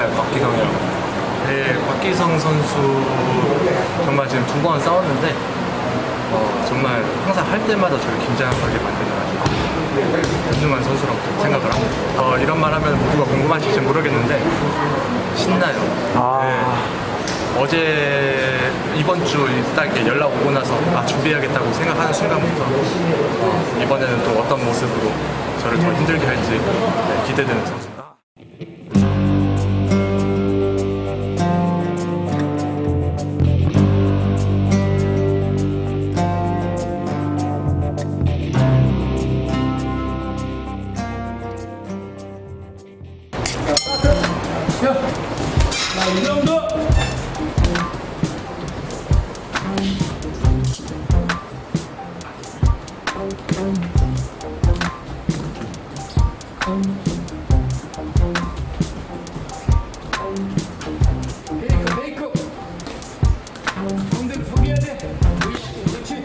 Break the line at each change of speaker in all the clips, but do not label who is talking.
네, 곽기성이요. 네, 곽기성 선수 정말 지금 두 번 싸웠는데 정말 항상 할 때마다 저를 긴장하게 만들어가지고 훌륭한 선수라고 생각을 합니다. 이런 말 하면 모두가 궁금하실지 모르겠는데 신나요. 네. 어제 이번 주 딱 이렇게 연락 오고 나서 준비해야겠다고 생각하는 순간부터 이번에는 또 어떤 모습으로 저를 더 힘들게 할지 기대되는 선수입니다.
이 정도. 메이크업. 가운데로 서게야 돼. 그렇지.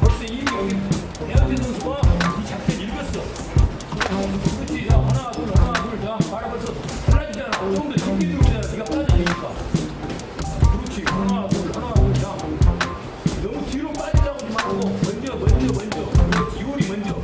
벌써 이미 여기 대한대 선수가 이 작전 읽었어. 그렇지. 자, 하나, 둘, 자, 바로 벌써 달라지잖아. 좀 더 깊게 들어오잖아. 네가 빠져지니까. 그렇지. 하나, 둘, 자. 너무 뒤로 빠지려고 하지 말고 먼저. 그렇지. 이원이 먼저.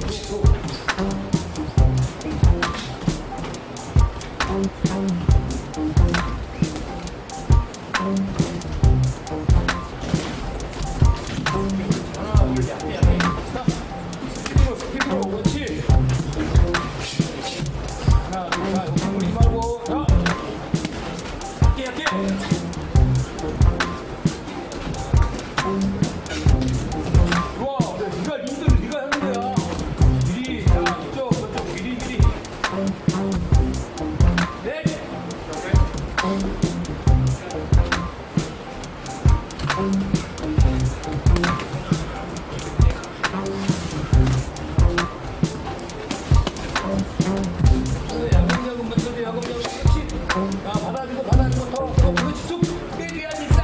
야금야금 먼저 야금야금 그렇지. 야 받아주고 더 그렇지 쑥 빼줘야지.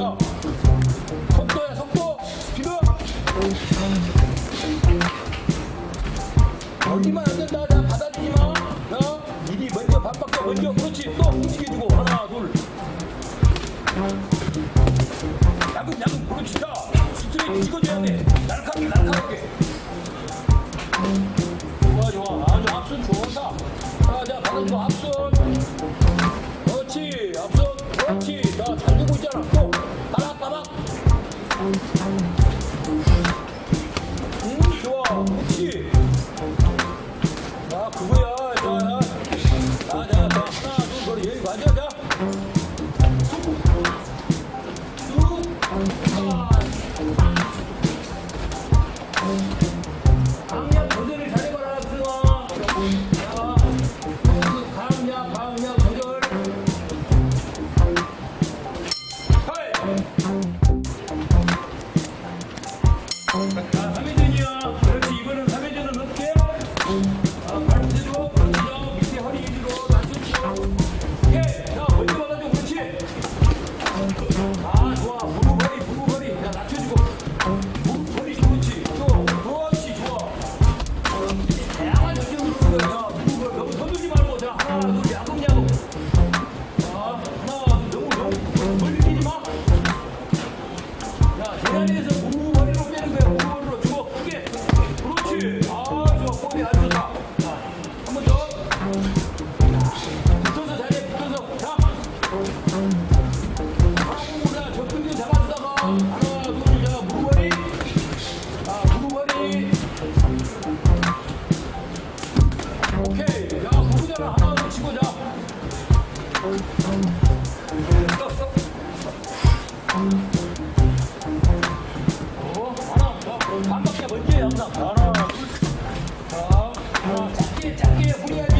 야, 속도야, 속도. 스피드. 어디만 안 된다. 자, 받아주지 마. 자, 미리 먼저 반박자 먼저. 그렇지. 또 움직여주고. 하나, 둘. 야금, 그렇지. 자, 스트레이트 찍어줘야 돼. 날카롭게. 좋아. 아주 앞선 좋다. 자, 받아주고 앞선. 그렇지. 앞선. 그렇지. 자, 잘 되고 있잖아. 또. 빠박. 좋아. 그렇지. 자, 그거야. 자, 하나, 둘, 거리 여기 맞아. 자. 강약 조절을 잘해봐라, 그동안. 자, 강약 조절. 하이. 자, 3회전이야. 그렇지, 이번엔 3회전은 어떻게? 발 밑으로, 그렇죠. 밑에 허리 위주로 낮추고. 오케이. 자, 먼저 받아줘, 그렇지. 아, 좋아. 무릎 허리. 자, 낮춰주고. 무릎 허리, 그렇지. 또, 그렇지, 좋아. 다양한 전쟁을 누르는 거야. 무릎을 너무 서두지 말고. 자, 하나, 둘, 야금. 자, 하나, 둘, 너무 벌리지 마. 자, 제자리에서 무릎 허리로 빼는 거야. 무릎 허리로 주고. 크게. 그렇지. 아, 좋아. 꼬리 아주 좋다. 자, 한 번 더. 붙어서 자리에 붙어서. 자. 자, 접근도 잡아주다가 하나, 둘, 자, 무릎 허리. 오케이. 자, 그거잖아. 하나, 둘 치고 자. 하나, 자, 반박자 먼저 해, 항상. 하나, 둘. 자, 하나, 작게 후리야지.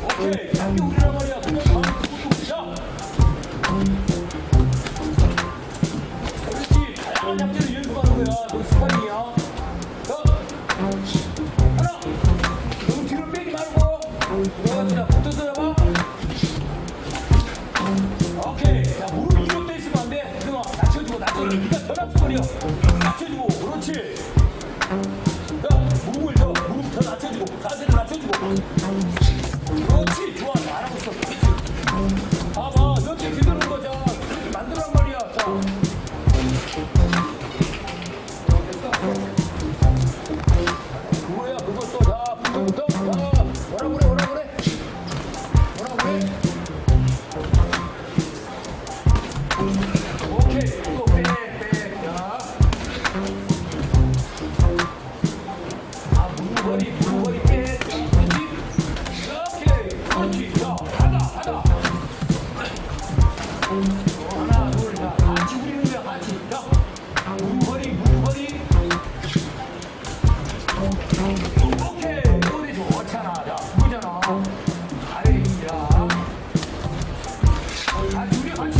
오케이. 작게 후리란 말이야. 그냥 바로 뚝뚝. 자. 그렇지. 다양한 약제를 연습하는 거야. 너 스파링이야. 자, 하나. 너무 뒤로 빼지 말고. 그렇지. 자, 붙어서 잡아. 오케이. 자, 무릎 위로 떠 있으면 안 돼. 그동안 낮춰주고. 네가 전압거려. 낮춰주고. 그렇지. 자, 무릎 더 낮춰주고. 자세를 낮춰주고. 그렇지. 좋아. 잘하고 있어. 그렇지. 봐봐. 이렇게 기다리는 거자. 이렇게 만들란 말이야. 자. 그거야. 그것도. 자, 붙어. 자, 뭐라 그래? 오케이. 또 빼. 자. 아, 무릎 허리 빼. 자, 그렇지. 오케이. 그렇지. 자, 하다. 하나, 둘, 자, 같이 우리는 거야, 같이. 자, 무릎 허리. 오케이. 꼬리 좋잖아. 자, 그거잖아. 아이야. 같이 우리 같이.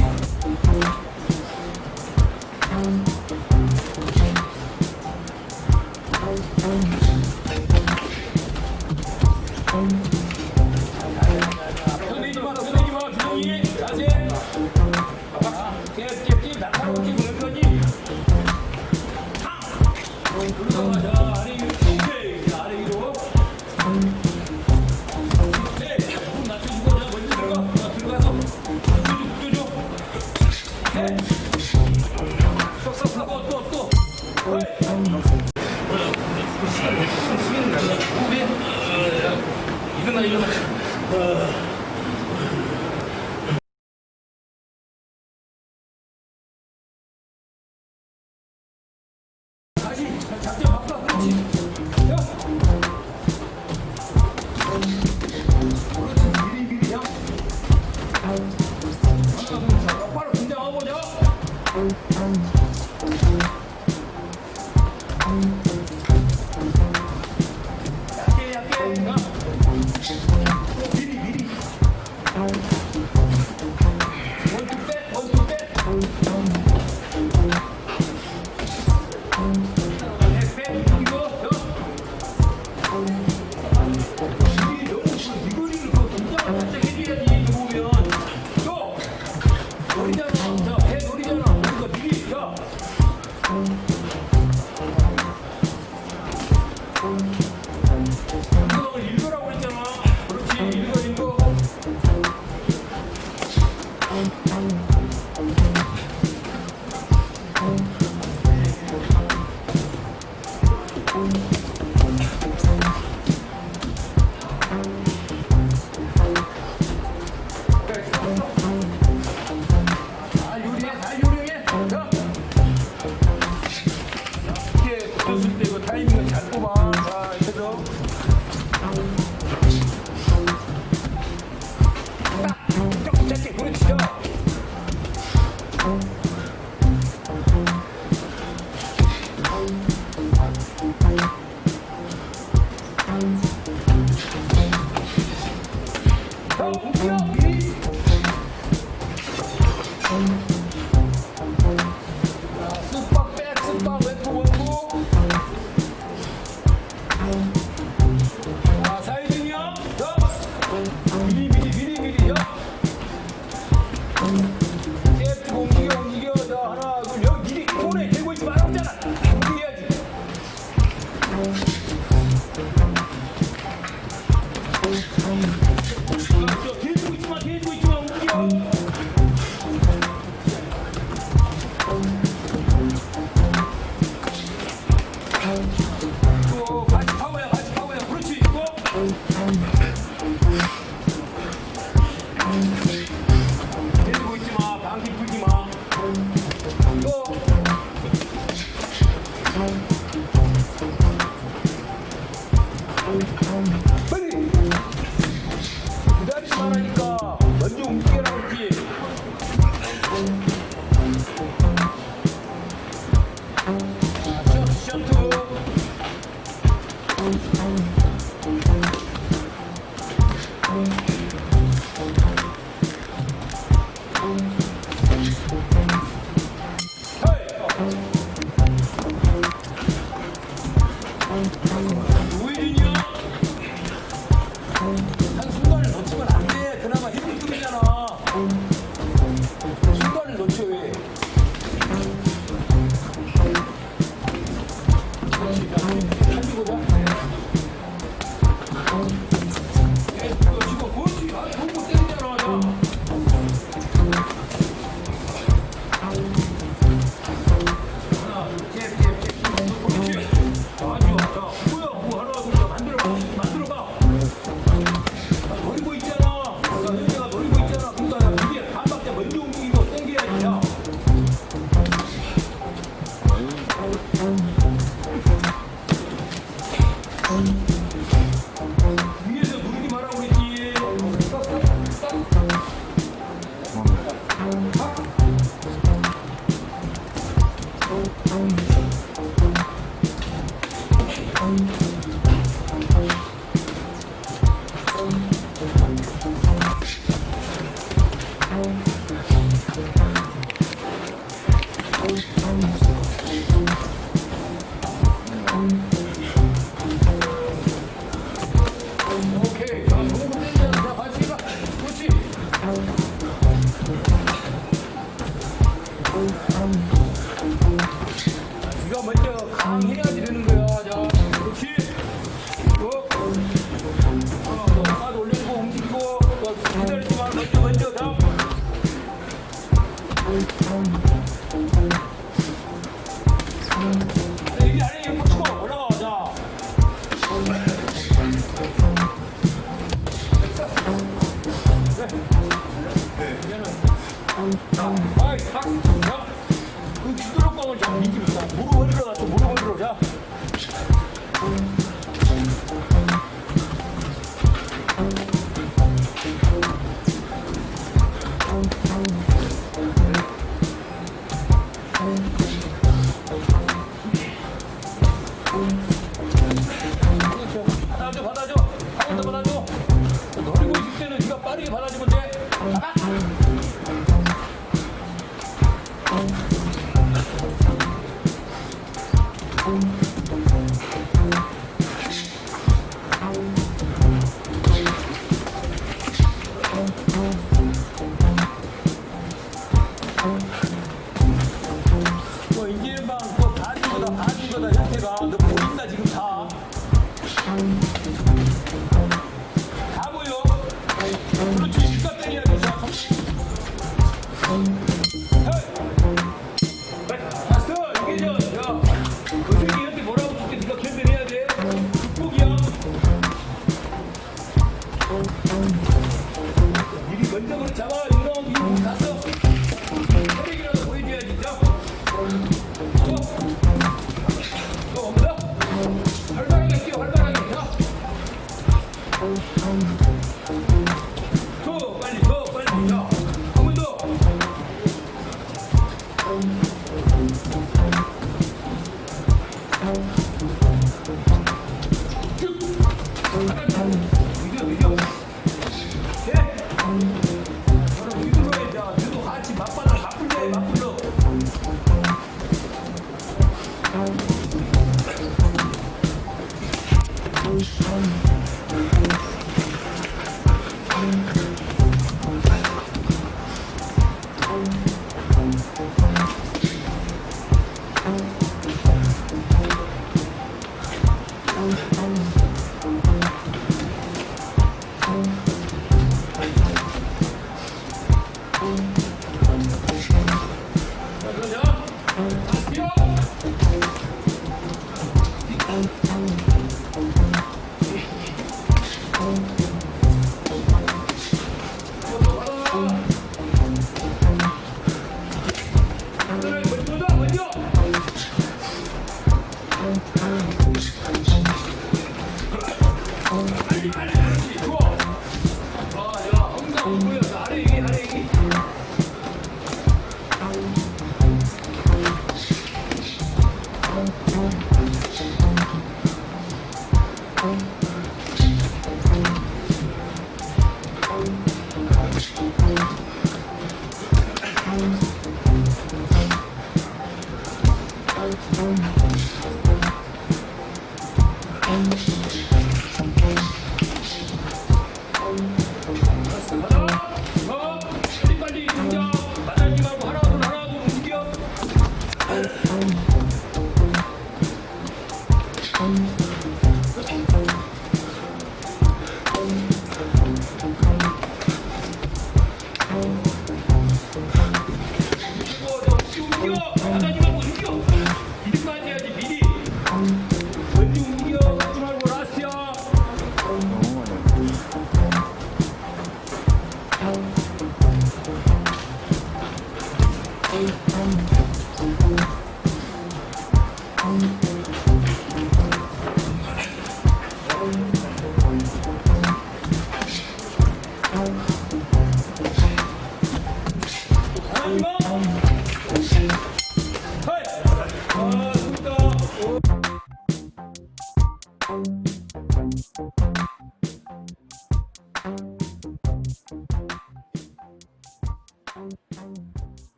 손대지 마, 주둥이. 자세. 잽, 날카롭게 물 거지. 올라가, 자, 아래 위로. 오케이. 자, 아래 위로. 네, 무릎 낮춰주고, 자, 먼저 들어가. 자, 들어가서. 붙여줘. 네. 쏙 하고, 또. 일어나. 다시 작전 바꿔. 그렇지. 야. 그렇지. 미리 야. 하나, 둘, 자, 똑바로 긴장하고 자. 얇게. 자. 미리. 원투 백. 이거리를 더 긴장을 살짝 해줘야지. 들어오면 또! 머리잖아. 자, 잘 요리해, 잘 요리해. 자. 이렇게 붙였을 때 그 타이밍을 잘 뽑아. 자, 해서. 딱, 조금 짧게, 그렇지. 자. 자, 움직여, 미리. 스박 백 스박 왼쪽 원고 사이드요 미리 잽 움직여 자 하나 둘 여기 미리 손에 들고 있지 말았잖아 움직여야지 뒤에 두고 있지 마 움직여 같이 파워야 그렇지 이거 내리고 있지마 방귀 풀지마 이거 빨리 기다리지 말라니까 먼저 움직여라 그랬지 셔트 우회전이요? 한 순간을 놓치면 안 돼. 그나마 힘이 끓이잖아. 순간을 놓쳐 왜? 그렇지. 자, 살리고 자. 이거 지금 그렇지. 보고 때리잖아. 자. 하나, 잽. 그렇지. 아니요. 자, 뭐야? 뭐 하나, 둘, 자, 만들어봐. 노리고 있잖아. 현재가 노리고 있잖아. 그러니까 이게 한 박자 먼저 움직이고 땡겨야지. 야. 위에서 누르지 마라 그랬지. 오케이. 자, 너무 땡겨. 자, 같이 가. 그렇지. 네가 먼저 강해야지 되는 거야. 자, 그렇지. 하나 올리고 움직이고 기다리지 마. 먼저 자. 여기 아래 이거 붙이고 올라가. 자. 아이, 탁. 자. 그 뒤돌아가면 좀 느낌 있다. 무릎 흔들어 놨어. 무릎 흔들어. 자. 받아줘. 한 번 더 받아줘. 노리고 있을 때는 네가 빠르게 받아주면 돼. 인질방 그거 봐준 거다 형태가. 너 보인다 지금 다. 다 보여. 그렇지. 니가 때려야지. 자, 마스터 이게 야 선생님한테 뭐라고 줄게. 네가 견뎌내야 돼. 극복이야. 미리 먼저 그걸 잡아. 이런 미리 갔어. 혈액이라도 보여줘야지. 자. 너 없나? 활발하게 뛰어. 활발하게. 자. 더 빨리 더 빨리. 자. 한 번 더. 이겨. 예. 바로 위로 해. 자, 너도 같이 맞받아. 맞불려. 맞불려. 빨리 등장. 만나지 말고 하나 둘 움직여. 움직여. 만나지 말고 움직여. 이득만 해야지 미리. 먼저 움직여. 하지 말고 라스트야.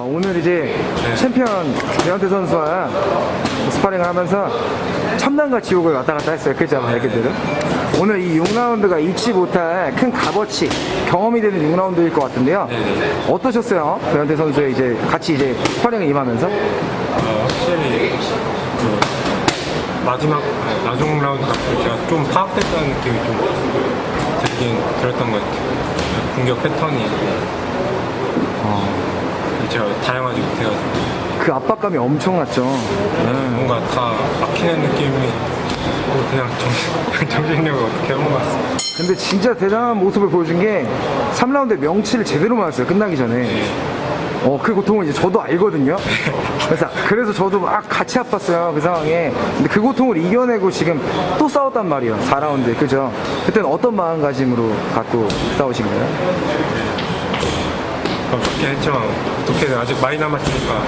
오늘 이제 챔피언 배현태 선수와 스파링을 하면서 천당과 지옥을 왔다 갔다 했어요. 그죠? 말 그대로. 오늘 이 6라운드가 잊지 못할 큰 값어치, 경험이 되는 6라운드일 것 같은데요. 어떠셨어요? 배현태 선수의 이제 같이 이제 스파링을 임하면서?
확실히 마지막 나중 라운드 같은 제가 좀 파악됐다는 느낌이 좀 들긴 들었던 것 같아요. 공격 패턴이 제가 다양하지 못해가지고
그 압박감이 엄청났죠.
뭔가 다 막히는 느낌이 그냥 정신력을 어떻게 한 것 같습니다.
근데 진짜 대단한 모습을 보여준 게 3라운드에 명치를 제대로 맞았어요. 끝나기 전에. 그 고통을 이제 저도 알거든요. 그래서 저도 막 같이 아팠어요. 그 상황에. 근데 그 고통을 이겨내고 지금 또 싸웠단 말이에요. 4라운드. 그죠? 그때는 어떤 마음가짐으로 갖고 싸우신 거예요?
좋게 했지만 어떻게든 아직 많이 남았으니까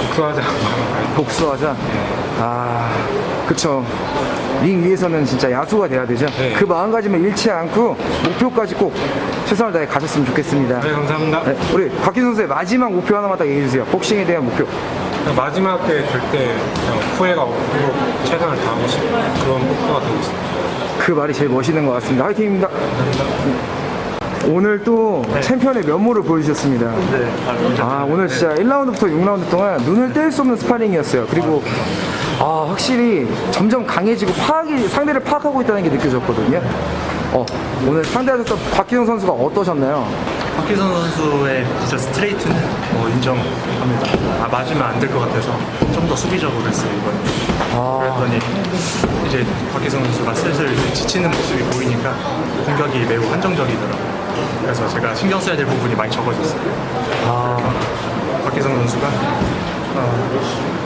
복수하자.
복수하자? 그쵸. 링 위에서는 진짜 야수가 돼야 되죠.
네.
그 마음가짐을 잃지 않고 목표까지 꼭 최선을 다해 가셨으면 좋겠습니다.
네, 감사합니다.
네, 우리 박기 선수의 마지막 목표 하나만 딱 얘기해주세요. 복싱에 대한 목표.
마지막에 될 때 그냥 후회가 없도록 최선을 다하고 싶은 그런 목표가 되고 있습니다.
그 말이 제일 멋있는 것 같습니다. 화이팅입니다. 오늘 또 챔피언의 면모를 보여주셨습니다. 오늘 진짜 1라운드부터 6라운드 동안 눈을 뗄 수 없는 스파링이었어요. 그리고 확실히 점점 강해지고 상대를 파악하고 있다는 게 느껴졌거든요. 오늘 상대하셨던 곽기성 선수가 어떠셨나요?
박기성 선수의 진짜 스트레이트는 인정합니다. 맞으면 안 될 것 같아서 좀 더 수비적으로 했어요, 이번에. 그랬더니 이제 박기성 선수가 슬슬 지치는 모습이 보이니까 공격이 매우 한정적이더라고요. 그래서 제가 신경 써야 될 부분이 많이 적어졌어요. 박기성 선수가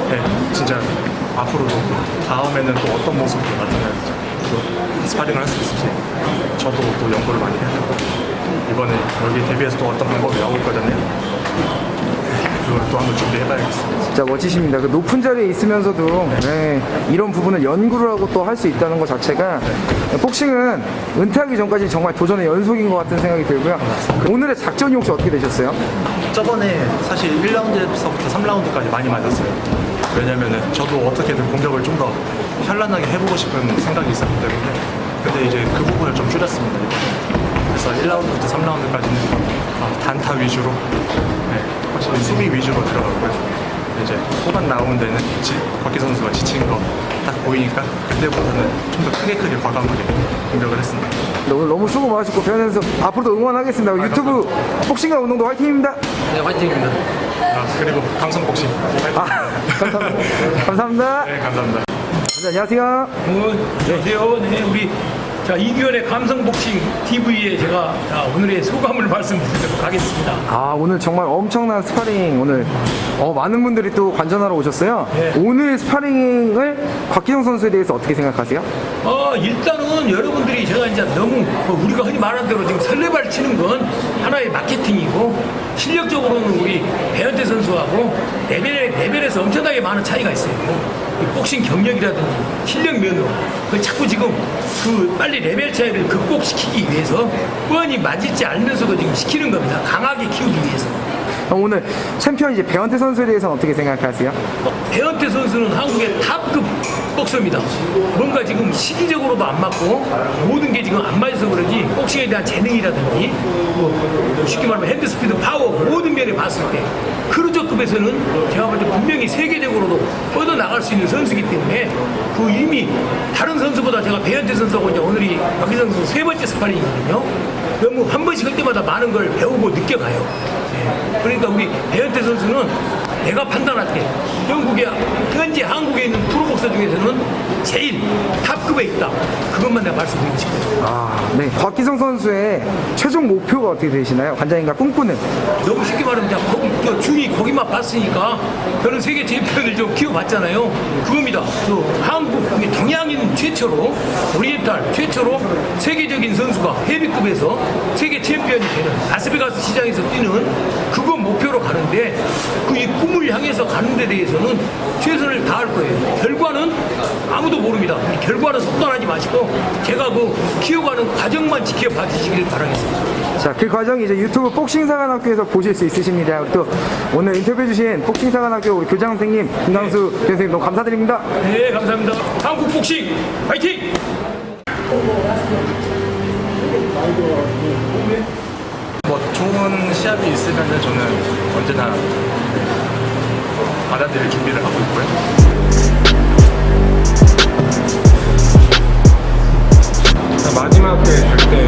네, 진짜 앞으로도 다음에는 또 어떤 모습으로 나타날지 또 스파링을 할 수 있을지 저도 또 연구를 많이 해야 되고 이번에 여기 데뷔해서 또 어떤 방법이 나올 거잖아요. 그걸 또 한번 준비해봐야겠습니다.
진짜 멋지십니다. 그 높은 자리에 있으면서도 네, 이런 부분을 연구를 하고 또 할 수 있다는 것 자체가 복싱은 은퇴하기 전까지 정말 도전의 연속인 것 같은 생각이 들고요. 오늘의 작전이 혹시 어떻게 되셨어요?
저번에 사실 1라운드에서부터 3라운드까지 많이 맞았어요. 왜냐면은 저도 어떻게든 공격을 좀 더 현란하게 해보고 싶은 생각이 있었기 때문에 근데 이제 그 부분을 좀 줄였습니다. 이번에. 그래서 1라운드부터 3라운드까지는 단타 위주로 확실히 수비 위주로 들어가고요. 이제 후반 나오는 데는 곽기 선수가 지친 거 딱 보이니까 그때부터는 좀 더 크게 과감하게 공격을 했습니다.
오늘 너무 수고 많으셨고 배현 선수 앞으로도 응원하겠습니다. 유튜브 복싱과 운동도 화이팅입니다.
네, 화이팅입니다. 그리고 감성복싱
감사합니다. 감사합니다.
네, 감사합니다.
네, 안녕하세요.
안녕하세요. 네, 우리 이규현의 감성복싱 TV에 제가 오늘의 소감을 말씀드리도록 하겠습니다.
오늘 정말 엄청난 스파링 오늘 많은 분들이 또 관전하러 오셨어요.
네.
오늘 스파링을 곽기성 선수에 대해서 어떻게 생각하세요?
일단은 여러분들이 제가 이제 너무 우리가 흔히 말하는 대로 지금 설레발 치는 건 하나의 마케팅이고 실력적으로는 우리 배현태 선수하고 레벨에서 엄청나게 많은 차이가 있어요. 이 복싱 경력이라든지 실력 면으로 자꾸 지금 빨리 레벨 차이를 극복시키기 위해서 뻔히 맞을지 알면서도 지금 시키는 겁니다. 강하게 키우기 위해서.
오늘 챔피언 이제 배현태 선수에 대해서는 어떻게 생각하세요?
배현태 선수는 한국의 탑급 복서입니다. 뭔가 지금 시기적으로도 안 맞고 모든 게 지금 안 맞아서 그런지 복싱에 대한 재능이라든지 쉽게 말하면 핸드스피드, 파워 모든 면에 봤을 때 크루저급에서는 제가 볼 때 분명히 세계적으로도 뻗어나갈 수 있는 선수이기 때문에 이미 다른 선수보다 제가 배현태 선수하고 이제 오늘이 박기성 선수 세 번째 스파링이거든요. 너무 한 번씩 할 때마다 많은 걸 배우고 느껴가요. 그러니까 우리 배현태 선수는 내가 판단할 때 현재 한국에 있는 프로복서 중에서는 제일 탑급에 있다. 그것만 내가 말씀드리고 싶어요.
네. 곽기성 선수의 최종 목표가 어떻게 되시나요? 관장님과 꿈꾸는.
너무 쉽게 말하면 그냥 중이 거기만 봤으니까 저는 세계 챔피언을 좀 키워봤잖아요. 그겁니다. 한국, 동양인 최초로 오리엔탈 최초로 세계적인 선수가 헤비급에서 세계 챔피언이 되는 라스베가스 시장에서 뛰는 그거 목표로 가는데 이 꿈을 향해서 가는 데 대해서는 최선을 다할 거예요. 결과는 아무도 모릅니다. 결과는 속단하지 마시고 제가 키워가는 과정만 지켜봐 주시길 바라겠습니다.
자, 그 과정이 이제 유튜브 복싱사관학교에서 보실 수 있으십니다. 우리 또 오늘 인터뷰해주신 복싱사관학교 우리 교장 선생님, 김강수 선생님 너무 감사드립니다.
네, 감사합니다. 한국 복싱 파이팅!
좋은 시합이 있으면 저는 언제나 받아들일 준비를 하고 있고요. 마지막에 될 때